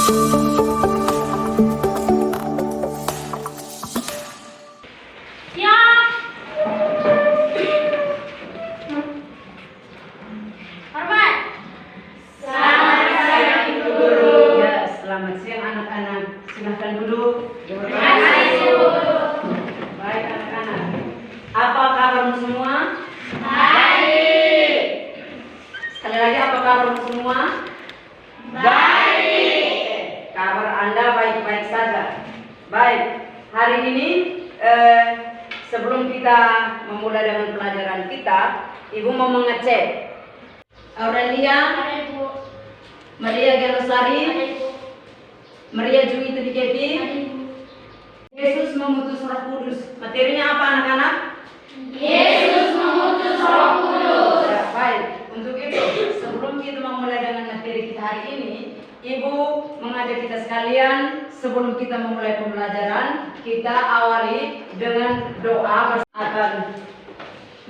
Selamat siang anak-anak, silahkan duduk. Baik anak-anak, apa kabarmu semua? Baik. Sekali lagi, apa kabarmu semua? Baik. Kabar Anda baik-baik saja. Baik, hari ini sebelum kita memulai dengan pelajaran kita, Ibu mau mengecek Aurelia, Maria Gelosari, Maria Jumi Tudikepi, Yesus mengutus Roh Kudus. Materinya apa anak-anak? Yesus mengutus Roh Kudus. Ya, baik. Untuk itu, sebelum kita memulai dengan materi kita hari ini, Ibu mengajak kita sekalian sebelum kita memulai pembelajaran, kita awali dengan doa. Akan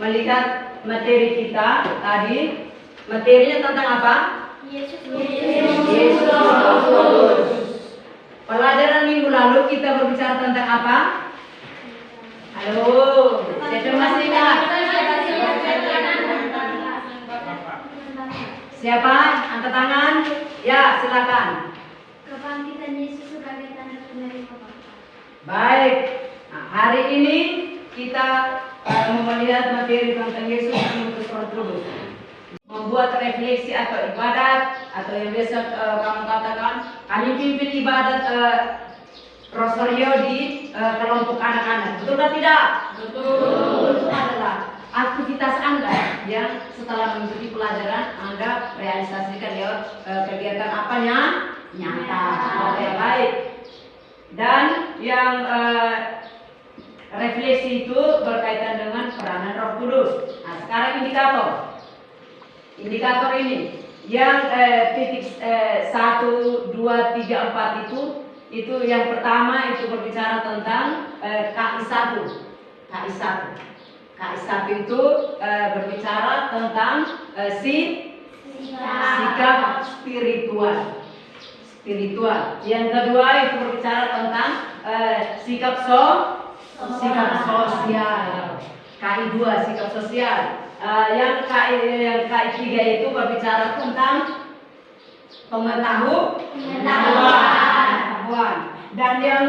melihat materi kita tadi. Materinya tentang apa? Yesus Roh Kudus. Pelajaran minggu lalu kita berbicara tentang apa? Halo, siapa masih ingat? Siapa? Angkat tangan. Ya, silakan. Kebangkitan Yesus sebagai tanda penerima Bapa. Baik. Nah, hari ini kita mau melihat materi tentang Yesus mengutus Roh Kudus. Membuat refleksi atau ibadat, atau yang biasa kamu katakan, kami pimpin ibadat Rosario di kelompok anak-anak. Betul atau tidak? Betul. Itu adalah aktivitas Anda yang setelah mengikuti pelajaran Anda realisasikan ya kegiatan apanya? Nyata. Oke, baik. Dan yang refleksi itu berkaitan dengan peranan Roh Kudus. Nah, sekarang indikator ini yang titik 1, 2, 3, 4 itu yang pertama itu berbicara tentang KI1. KI1 itu berbicara tentang sikap spiritual. Yang kedua itu berbicara tentang sikap sosial. KI2 sikap sosial. Yang KI3 itu berbicara tentang pengetahuan. Dan yang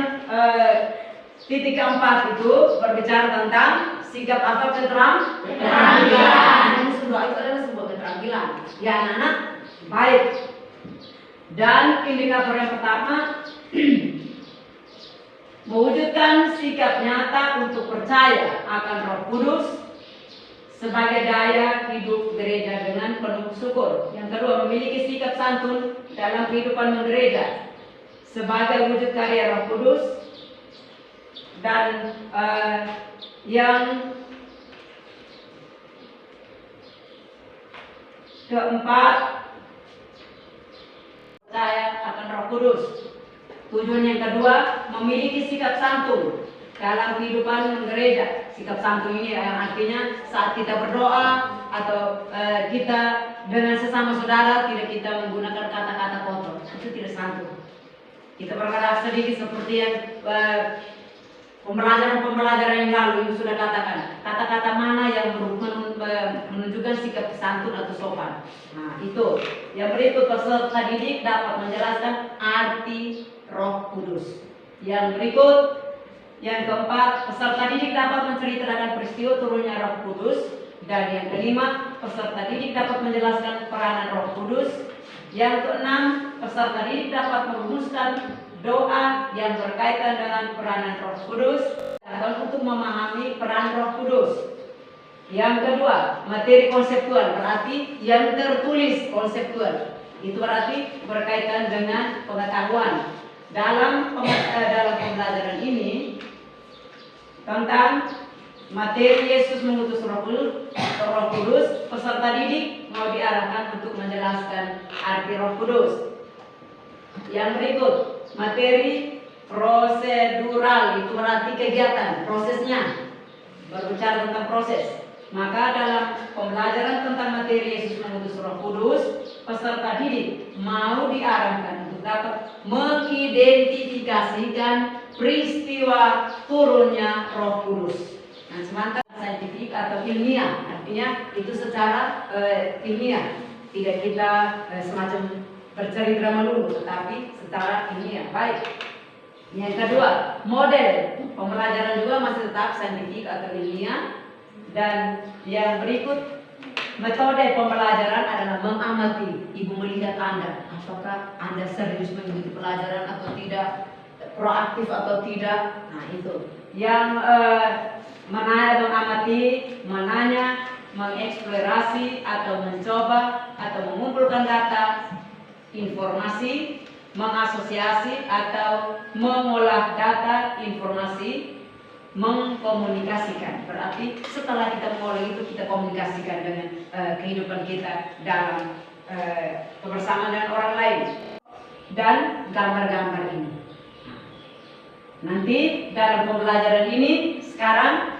titik keempat itu berbicara tentang sikap apa? Keterampilan. Itu adalah sebuah keterampilan. Ya anak-anak, baik. Dan indikator yang pertama mewujudkan sikap nyata untuk percaya akan Roh Kudus sebagai daya hidup gereja dengan penuh syukur. Yang kedua, memiliki sikap santun dalam kehidupan gereja sebagai wujud karya Roh Kudus. Dan yang keempat, percaya akan Roh Kudus. Tujuan yang kedua, memiliki sikap santun dalam kehidupan gereja. Sikap santun ini yang artinya saat kita berdoa atau kita dengan sesama saudara tidak kita menggunakan kata-kata kotor. Itu tidak santun. Kita berkata sedikit seperti yang pembelajaran yang lalu yang sudah katakan. Kata-kata mana yang menunjukkan sikap santun atau sopan. Nah, itu. Yang berikut, peserta didik dapat menjelaskan arti Roh Kudus. Yang berikut, yang keempat, peserta didik dapat menceritakan peristiwa turunnya Roh Kudus. Dan yang kelima, peserta didik dapat menjelaskan peranan Roh Kudus. Yang keenam, peserta didik dapat merumuskan doa yang berkaitan dengan peranan Roh Kudus dan untuk memahami peran Roh Kudus. Yang kedua, materi konseptual, berarti yang tertulis konseptual. Itu berarti berkaitan dengan pengetahuan. Dalam pembelajaran ini tentang materi Yesus mengutus Roh Kudus, peserta didik mau diarahkan untuk menjelaskan arti Roh Kudus. Yang berikut, materi prosedural, itu berarti kegiatan, prosesnya. Berbicara tentang proses. Maka dalam pembelajaran tentang materi Yesus mengutus Roh Kudus, peserta didik mau diarahkan untuk dapat mengidentifikasikan peristiwa turunnya Roh Kudus. Nah, sementara saintifik atau ilmiah, artinya itu secara ilmiah, tidak kita semacam bercerita melulu, tetapi secara ilmiah. Baik. Yang kedua, model pembelajaran juga masih tetap saintifik atau ilmiah. Dan yang berikut, metode pembelajaran adalah mengamati. Ibu melihat Anda, apakah Anda serius mengikuti pelajaran atau tidak, proaktif atau tidak. Nah itu. Yang mengamati, menanya, mengeksplorasi atau mencoba atau mengumpulkan data, informasi, mengasosiasi atau mengolah data, informasi, mengkomunikasikan. Berarti setelah kita mengolah itu, kita komunikasikan dengan kehidupan kita dalam kebersamaan dengan orang lain. Dan gambar-gambar ini. Nanti dalam pembelajaran ini sekarang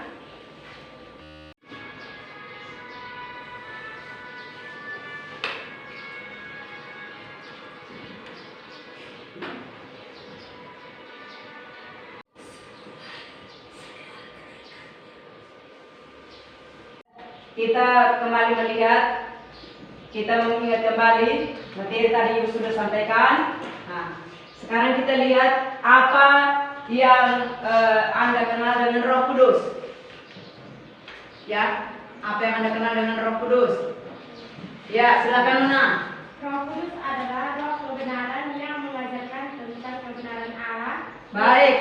kita kembali melihat, kita mengingat kembali materi tadi Ibu sudah sampaikan. Nah, sekarang kita lihat apa yang Anda kenal dengan Roh Kudus. Ya, apa yang Anda kenal dengan Roh Kudus? Ya, silakan Nona. Roh Kudus adalah roh kebenaran yang mengajarkan tentang kebenaran Allah. Baik.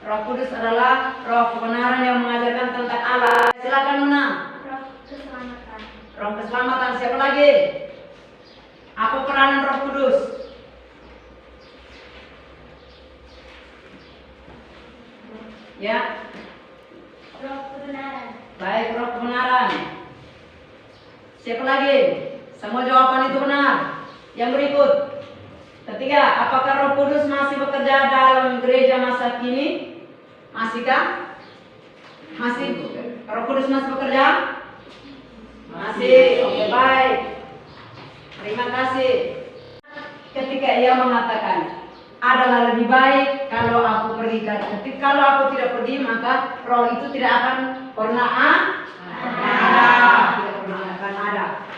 Roh Kudus adalah roh kebenaran yang mengajarkan tentang Allah. Silakan Nona. Roh keselamatan. Roh keselamatan. Siapa lagi? Apa peranan Roh Kudus? Ya. Roh kebenaran. Baik, roh kebenaran. Siapa lagi? Semua jawaban itu benar. Yang berikut. Ketiga, apakah Roh Kudus masih bekerja dalam gereja masa kini? Masihkah? Masih. Roh Kudus masih bekerja? Masih. Oke, baik. Terima kasih. Ketika ia mengatakan, adalah lebih baik kalau aku pergi. Kalau aku tidak pergi, maka roh itu tidak akan pernah ada. Tidak pernah akan ada.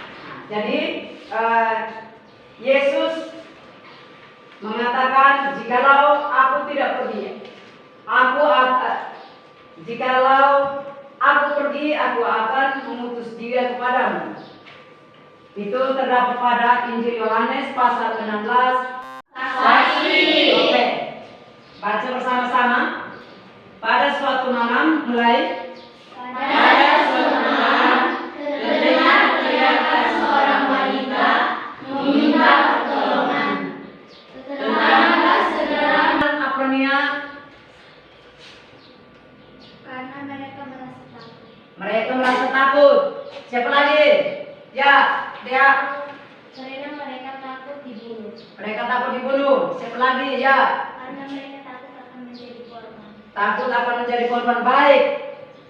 Jadi Yesus mengatakan, jikalau aku tidak pergi, jikalau aku pergi, aku akan mengutus Dia kepadamu. Itu terdapat pada Injil Yohanes pasal 16. Oke. Baca bersama-sama. Pada suatu malam mulai. Terdengar teriakan seorang wanita meminta pertolongan. Tetangga segera Apnea. karena mereka merasa takut. Mereka merasa takut. Siapa lagi? Ya, dia. Karena mereka takut dibunuh. Mereka takut dibunuh. Siapa lagi? Ya. Karena mereka takut akan menjadi korban. Takut akan menjadi korban. Baik.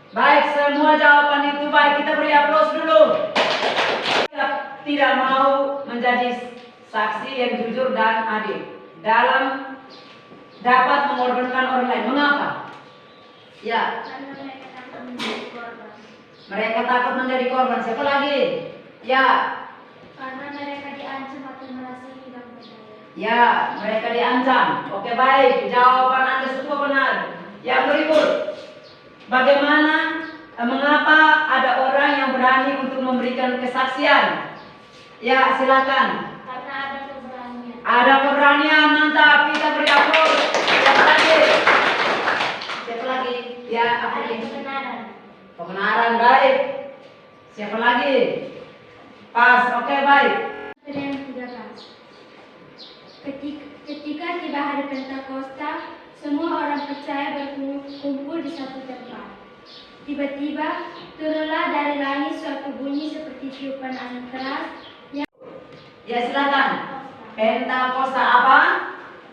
Baik, semua jawaban itu baik. Kita beri aplaus dulu. Tidak mau menjadi saksi yang jujur dan adil dalam dapat mengorbankan orang lain. Mengapa? Ya. Karena mereka takut menjadi korban. Mereka takut menjadi korban. Siapa lagi? Ya. Karena mereka diancam atau merasa tidak berdaya. Ya, mereka diancam. Oke, baik. Jawaban Anda semua benar. Yang berikut. Bagaimana, mengapa ada orang yang berani untuk memberikan kesaksian? Ya, silakan. Karena ada keberanian. Ada keberanian, mantap. Kita beri aplaus. Siapa lagi? Siapa lagi? Ya, apa Ada ini? kebenaran. Kebenaran, baik. Siapa lagi? Pas, oke, baik. Yang 13. Ketika tiba hari Pentakosta, semua orang percaya berkumpul di satu tempat. Tiba-tiba turunlah dari langit suatu bunyi seperti tiupan angin keras. Ya, silakan. Pentakosta apa?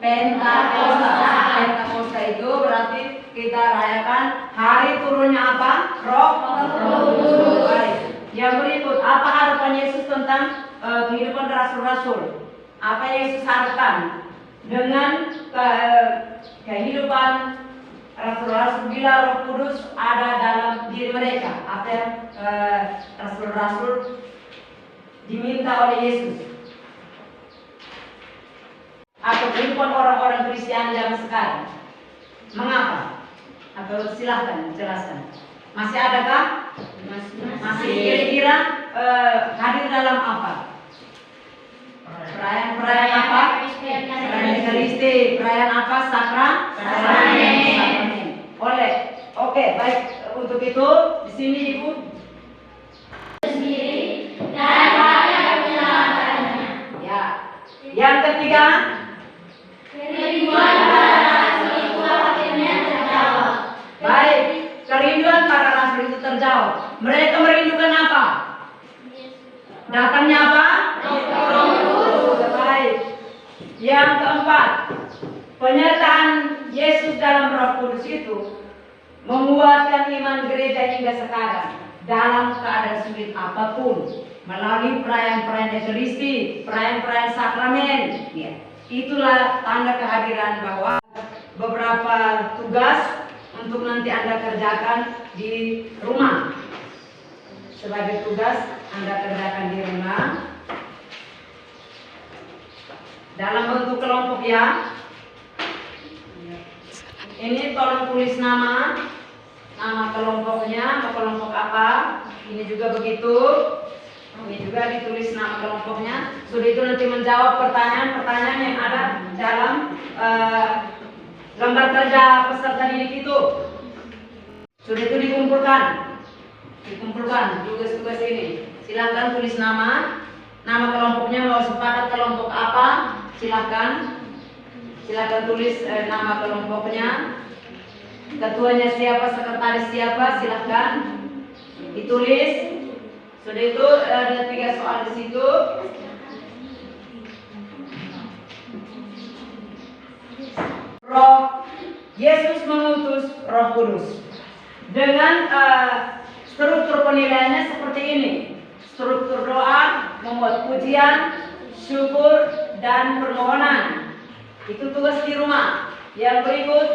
Pentakosta. Pentakosta itu berarti kita rayakan hari turunnya apa? Roh Kudus. Baik. Yang berikut, apa harapan Yesus tentang kehidupan rasul-rasul? apa yang Yesus harapkan dengan kehidupan rasul-rasul bila Roh Kudus ada dalam diri mereka. Apa yang rasul-rasul diminta oleh Yesus. Atau kehidupan orang-orang Kristiani zaman sekarang. Mengapa? Atau silahkan jelaskan. Masih adakah? Masih kira-kira hadir dalam apa? Perayaan apa? Perayaan Ekaristi. Perayaan apa? Sakramen. Oke, baik. Untuk itu di sini Ibu Sendiri dan rakyat menyelamatkannya. ya. Yang ketiga, Kerinduan para rasul itu akhirnya terjawab. baik. Kerinduan para rasul itu terjawab. Mereka merindukan apa? Datangnya apa? Roh Kudus. Baik. Yang keempat, penyertaan Yesus dalam Roh Kudus itu menguatkan iman gereja hingga sekarang dalam keadaan sulit apapun, melalui perayaan-perayaan Ekaristi, perayaan-perayaan sakramen. Ya. Itulah tanda kehadiran bahwa beberapa tugas untuk nanti Anda kerjakan di rumah. Sebagai tugas Anda kerjakan di rumah dalam bentuk kelompok ya. Ini tolong tulis nama kelompoknya, mau kelompok apa. Ini juga begitu. Ini juga ditulis nama kelompoknya. Sudah itu nanti menjawab pertanyaan-pertanyaan yang ada dalam lembar kerja peserta didik itu. Sudah itu dikumpulkan tugas-tugas ini. Silakan tulis nama kelompoknya, mau sepakat kelompok apa, silakan tulis nama kelompoknya, ketuanya siapa, sekretaris siapa, silakan ditulis. Sudah itu ada 3 soal di situ. Yesus mengutus Roh Kudus dengan struktur penilaiannya seperti ini. Struktur doa, membuat pujian, syukur, dan permohonan. Itu tugas di rumah. Yang berikut,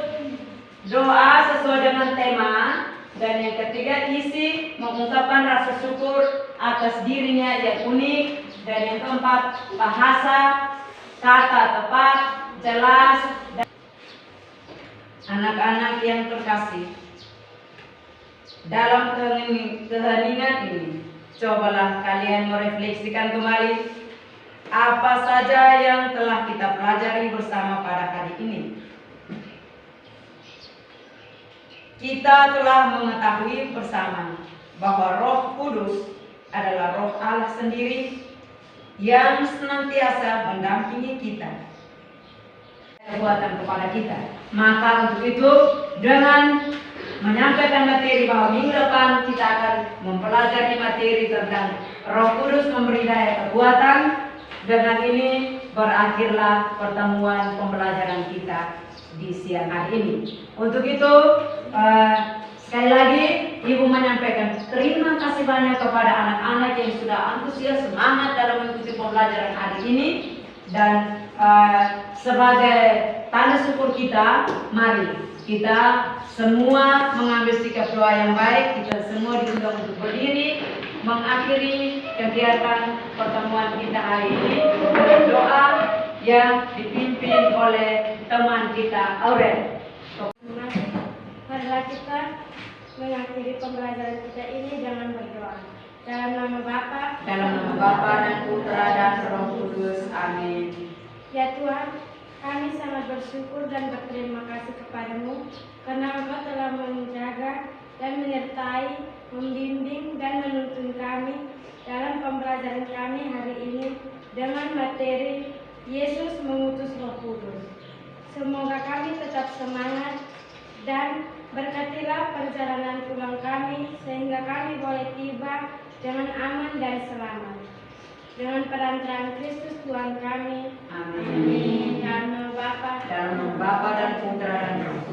doa sesuai dengan tema. Dan yang ketiga, isi mengungkapkan rasa syukur atas dirinya yang unik. Dan yang keempat, bahasa, kata tepat, jelas. Anak-anak yang terkasih, dalam keheningan ini, cobalah kalian merefleksikan kembali apa saja yang telah kita pelajari bersama pada hari ini. Kita telah mengetahui bersama bahwa Roh Kudus adalah Roh Allah sendiri yang senantiasa mendampingi kita, kekuatan kepada kita. Maka untuk itu, dengan menyampaikan materi bahwa minggu depan kita akan mempelajari materi tentang Roh Kudus memberi daya kekuatan. Dengan ini berakhirlah pertemuan pembelajaran kita di siang hari ini. Untuk itu, sekali lagi Ibu menyampaikan terima kasih banyak kepada anak-anak yang sudah antusias semangat dalam mengikuti pembelajaran hari ini. Dan sebagai tanda syukur kita, mari kita semua mengambil sikap doa yang baik. Kita semua diundang untuk berdiri mengakhiri kegiatan pertemuan kita hari ini dengan doa yang dipimpin oleh teman kita Aurel. Marilah kita mengakhiri pembelajaran kita ini dengan berdoa. Dalam nama Bapa dan Putra dan Roh Kudus. Amin. Ya Tuhan, kami sangat bersyukur dan berterima kasih kepadamu karena Engkau telah menjaga dan menyertai, membimbing dan menuntun kami dalam pembelajaran kami hari ini dengan materi Yesus mengutus Roh Kudus. Semoga kami tetap semangat dan berkatilah perjalanan pulang kami sehingga kami boleh tiba dengan aman dan selamat. Dengan perantaraan Kristus Tuhan kami. Amin. Dalam nama Bapa dan Putra dan Roh